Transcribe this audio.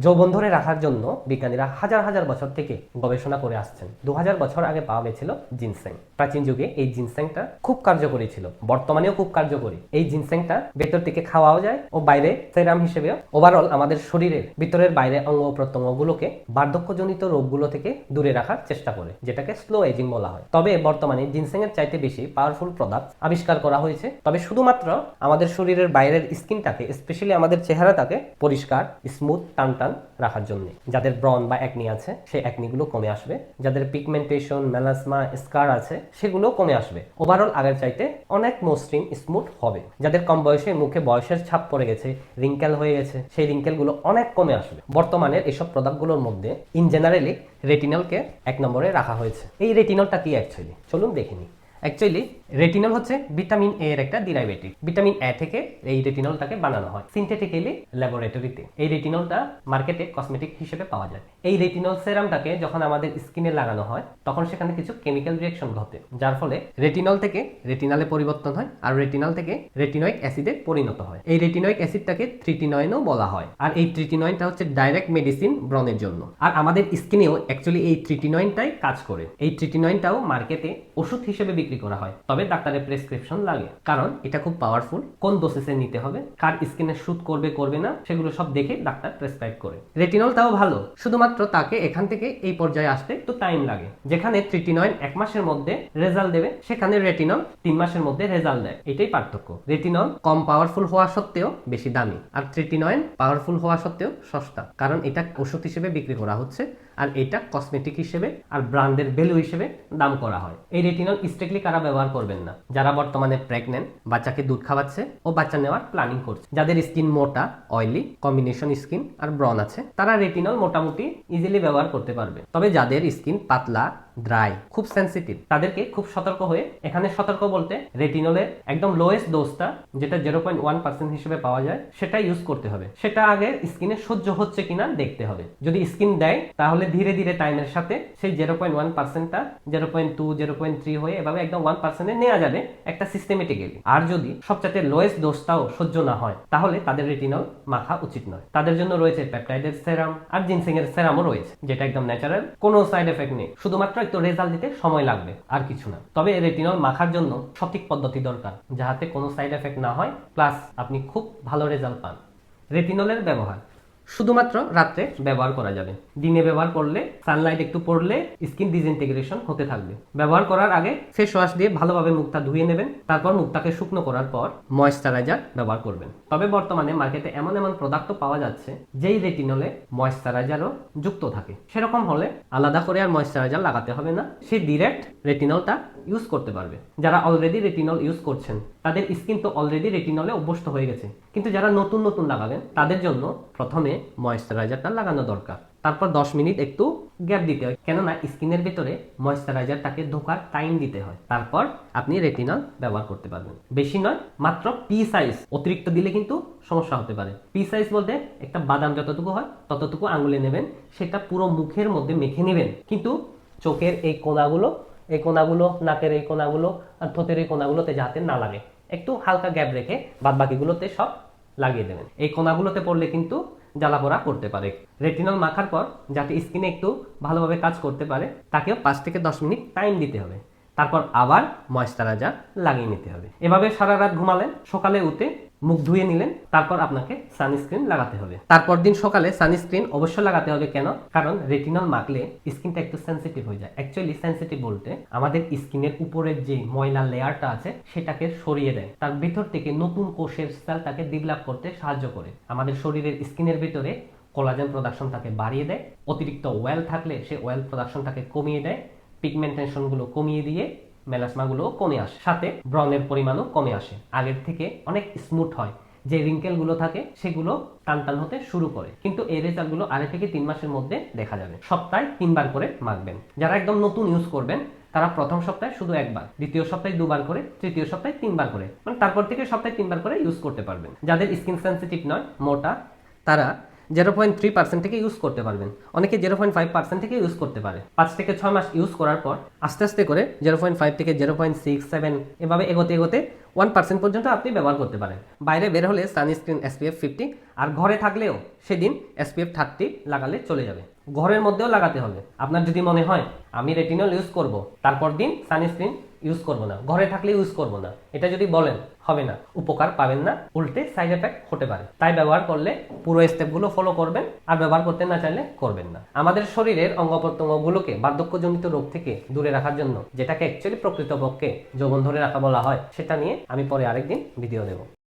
যৌবন ধরে রাখার জন্য বিজ্ঞানীরা হাজার হাজার বছর থেকে গবেষণা করে আসছেন। 2000 বছর আগে পাওয়া গেছিল জিনসেং। প্রাচীন যুগে এই জিনসেংটা খুব কার্যকরী ছিল, বর্তমানেও খুব কার্যকরী। এই জিনসেংটা ভেতর থেকে খাওয়াও যায় ও বাইরে সেরাম হিসেবেও। ওভারঅল আমাদের শরীরের ভিতরের বাইরে অঙ্গ প্রত্যঙ্গগুলোকে বার্ধক্যজনিত রোগগুলো থেকে দূরে রাখার চেষ্টা করে, যেটাকে স্লো এজিং বলা হয়। তবে বর্তমানে জিনসেং এর চাইতে বেশি পাওয়ারফুল প্রোডাক্ট আবিষ্কার করা হয়েছে, তবে শুধুমাত্র আমাদের শরীরের বাইরের স্কিনটাকে, স্পেশালি আমাদের চেহারাটাকে পরিষ্কার, স্মুথ, টান রাখার জন্য। যাদের ব্রন বা একনি আছে সেই একনিগুলো কমে আসবে, যাদের পিগমেন্টেশন, মেলাসমা, স্কার আছে সেগুলো কমে আসবে। ওভারঅল আগের চাইতে অনেক মসৃণ, স্মুথ হবে। যাদের কম বয়সে মুখে বয়সের ছাপ পড়ে গেছে, রিঙ্কেল হয়ে গেছে, সেই রিঙ্কেলগুলো অনেক কমে আসবে। বর্তমানে এইসব প্রোডাক্টগুলোর মধ্যে ইন জেনারেলি রেটিনলকে 1 নম্বরে রাখা হয়েছে। এই রেটিনলটা কি অ্যাকচুয়ালি, চলুন দেখে নিই। অ্যাকচুয়ালি রেটিনল হচ্ছে ভিটামিন এ এর একটা ডিরাইভেটিভ। ভিটামিন এ থেকে এই রেটিনলটাকে বানানো হয় সিনথেটিক্যালি ল্যাবরেটরিতে। এই রেটিনলটা মার্কেটে কসমেটিক হিসেবে পাওয়া যায়। এই রেটিনল সেরামটাকে যখন আমাদের স্কিনে লাগানো হয় তখন সেখানে কিছু কেমিক্যাল রিঅ্যাকশন ঘটে, যার ফলে রেটিনল থেকে রেটিনালে পরিবর্তন হয় আর রেটিনল থেকে রেটিনোইক অ্যাসিডে পরিণত হয়। এই রেটিনোইক অ্যাসিডটাকে ট্রিটিনয়েনও বলা হয়। আর এই ট্রিটিনয়েনটা হচ্ছে ডাইরেক্ট মেডিসিন ব্রণের জন্য। আর আমাদের স্কিনেও অ্যাকচুয়ালি এই ট্রিটিনয়েনটাই কাজ করে। এই ট্রিটিনয়েনটাও মার্কেটে ওষুধ হিসেবে বিক্রি করা হয়, তবে ডাক্তারের প্রেসক্রিপশন লাগে, কারণ এটা খুব পাওয়ারফুল। কোন ডোসেসে নিতে হবে, কার স্কিনে শুট করবে করবে না সেগুলো সব দেখে ডাক্তার প্রেসক্রাইব করে। রেটিনলটাও ভালো, শুধুমাত্র তাকে এখান থেকে এই পর্যায়ে আসতে একটু টাইম লাগে। যেখানে ট্রিটিনয়েন 1 মাসের মধ্যে রেজাল্ট দেবে, সেখানে রেটিনল 3 মাসের মধ্যে রেজাল্ট দেয়। এটাই পার্থক্য। রেটিনল কম পাওয়ারফুল হওয়া সত্ত্বেও বেশি দামি, আর ট্রিটিনয়েন পাওয়ারফুল হওয়া সত্ত্বেও সস্তা, কারণ এটা ওষুধ হিসেবে বিক্রি করা হচ্ছে আর এটা কসমেটিক হিসেবে আর ব্র্যান্ডের ভ্যালু হিসেবে দাম করা হয়। এই রেটিনল স্ট্রিক্টলি কারা ব্যবহার করবেন না? যারা বর্তমানে প্রেগনেন্ট, বাচ্চাকে দুধ খাওয়াচ্ছে ও বাচ্চা নেওয়ার প্ল্যানিং করছে, যাদের স্কিন মোটা, অয়েলি, কম্বিনেশন স্কিন আর ব্রন আছে, তারা রেটিনল মোটামুটি ইজিলি ব্যবহার করতে পারবে। তবে যাদের স্কিন পাতলা, ড্রাই, খুব সেনসিটিভ, তাদেরকে খুব সতর্ক হয়ে, এখানে সতর্ক বলতে রেটিনলের একদম লোয়েস্ট ডোজটা যেটা 0.1% হিসেবে পাওয়া যায় সেটা ইউজ করতে হবে। সেটা আগে স্কিনে সহ্য হচ্ছে কিনা দেখতে হবে। যদি স্কিন দেয় তাহলে ধীরে ধীরে টাইমের সাথে সেই 0.1%টা 0.2, 0.3 হয়ে এভাবে একদম 1%-এ নেওয়া যাবে একটা সিস্টেমেটিক্যালি। আর যদি সবচেয়ে লোয়েস্ট ডোজটাও সহ্য না হয় তাহলে তাদের রেটিনল মাখা উচিত নয়। তাদের জন্য রয়েছে পেপটাইডের সেরাম আর জিনসেং এর সেরামও রয়েছে, যেটা একদম ন্যাচারাল, কোনো সাইড এফেক্ট নেই, শুধুমাত্র একটু রেজাল্ট দিতে সময় লাগবে আর কিছু না। তবে রেটিনল মাখার জন্য সঠিক পদ্ধতি দরকার, যাতে কোনো সাইড এফেক্ট না হয়, প্লাস আপনি খুব ভালো রেজাল্ট পান। রেটিনলের ব্যবহার শুধুমাত্র রাত্রে ব্যবহার করা যাবে। দিনে ব্যবহার করলে সানলাইট একটু পড়লে স্কিন ডিসইন্টিগ্রেশন হতে থাকবে। ব্যবহার করার আগে ফেস ওয়াশ দিয়ে ভালোভাবে মুখটা ধুয়ে নেবেন, তারপর মুখটাকে শুকনো করার পর ময়েশ্চারাইজার ব্যবহার করবেন। তবে বর্তমানে মার্কেটে এমন এমন প্রোডাক্টও পাওয়া যাচ্ছে যেই রেটিনলে ময়েশ্চারাইজারও যুক্ত থাকে। সেরকম হলে আলাদা করে আর ময়েশ্চারাইজার লাগাতে হবে না, সে ডিরেক্ট রেটিনলটা ইউজ করতে পারবে। যারা অলরেডি রেটিনল ইউজ করছেন তাদের স্কিন তো অলরেডি রেটিনলে অভ্যস্ত হয়ে গেছে, কিন্তু যারা নতুন নতুন লাগাবেন তাদের জন্য প্রথমে ময়েশ্চারাইজারটা লাগানো দরকার। তারপর 10 মিনিট একটু গ্যাপ দিতে হয়, কেননা স্কিনের ভিতরে ময়েশ্চারাইজারটাকে ঢোকার টাইম দিতে হয়। তারপর আপনি রেটিনল ব্যবহার করতে পারবেন। বেশি নয়, মাত্র পি সাইজ, অতিরিক্ত দিলে কিন্তু সমস্যা হতে পারে। পি সাইজ বলতে একটা বাদাম যতটুকু হয় ততটুকু আঙুলে নেবেন, সেটা পুরো মুখের মধ্যে মেখে নেবেন, কিন্তু চোখের এই কোনাগুলো, নাকের এই কোনাগুলো আর ঠোঁটের এই কোনাগুলোতে যাতে না লাগে, একটু হালকা গ্যাপ রেখে বাদ বাকিগুলোতে সব লাগিয়ে দেবেন। এই কোনাগুলোতে পড়লে কিন্তু জ্বালাপোড়া করতে পারে। রেটিনল মাখার পর যাতে স্কিনে একটু ভালোভাবে কাজ করতে পারে তাকেও 5 থেকে 10 মিনিট টাইম দিতে হবে, তারপর আবার ময়েশ্চারাইজার লাগিয়ে নিতে হবে। এভাবে সারা রাত ঘুমালেন, সকালে উঠে মুখ ধুয়ে নিলেন, তারপর আপনাকে সানস্ক্রিন লাগাতে হবে। তারপর দিন সকালে সানস্ক্রিন অবশ্যই লাগাতে হবে। কেন? কারণ রেটিনল মাখলে স্কিনটা একটু সেনসিটিভ হয়ে যায়। অ্যাকচুয়ালি সেনসিটিভ বলতে আমাদের স্কিনের উপরের যে ময়লা লেয়ারটা আছে সেটাকে সরিয়ে দেয়, তার ভিতর থেকে নতুন কোষের সেলটাকে ডেভেলপ করতে সাহায্য করে। আমাদের শরীরের স্কিনের ভিতরে কোলাজেন প্রোডাকশনটাকে বাড়িয়ে দেয়। অতিরিক্ত অয়েল থাকলে সে অয়েল প্রোডাকশনটাকে কমিয়ে দেয়। পিগমেন্টেশনগুলো কমিয়ে দিয়ে মেলাসমাগুলো কমে আসে, সাথে ব্রণের পরিমাণও কমে আসে, আগের থেকে অনেক স্মুথ হয়। যে রিঙ্কেলগুলো থাকে সেগুলো টান টান হতে শুরু করে। কিন্তু এই রেজাল্টগুলো 2.5 থেকে 3 মাসের মধ্যে দেখা যাবে। সপ্তাহে 3 বার করে মাখবেন। যারা একদম নতুন ইউজ করবেন তারা প্রথম সপ্তাহে শুধু 1 বার, দ্বিতীয় সপ্তাহে 2 বার করে, তৃতীয় সপ্তাহে 3 বার করে, মানে তারপর থেকে সপ্তাহে 3 বার করে ইউজ করতে পারবেন। যাদের স্কিন সেনসিটিভ নয়, মোটা, তারা 0.3% থেকে ইউজ করতে পারবেন, অনেকে 0.5% থেকে ইউজ করতে পারে। 5 থেকে 6 মাস ইউজ করার পর আস্তে আস্তে করে 0.5 থেকে 0.67 এভাবে এগোতে এগোতে 1% পর্যন্ত আপনি ব্যবহার করতে পারেন। বাইরে বের হলে সানস্ক্রিন SPF 50, আর ঘরে থাকলেও সেদিন SPF 30 লাগালে চলে যাবে। ঘরের মধ্যেও লাগাতে হবে। আপনার যদি মনে হয় আমি রেটিনল ইউজ করব, তারপর দিন সানস্ক্রিন ইউজ করব না, ঘরে থাকলে ইউজ করব না, এটা যদি বলেন হবে না, উপকার পাবেন না, উল্টে সাইড এফেক্ট হতে পারে। তাই ব্যবহার করলে পুরো স্টেপগুলো ফলো করবেন, আর ব্যবহার করতে না চাইলে করবেন না। আমাদের শরীরের অঙ্গ প্রত্যঙ্গগুলোকে বার্ধক্যজনিত রোগ থেকে দূরে রাখার জন্য, যেটাকে অ্যাকচুয়ালি প্রকৃতপক্ষে যৌবন ধরে রাখা বলা হয়, সেটা নিয়ে আমি পরে আরেকদিন ভিডিও দেব।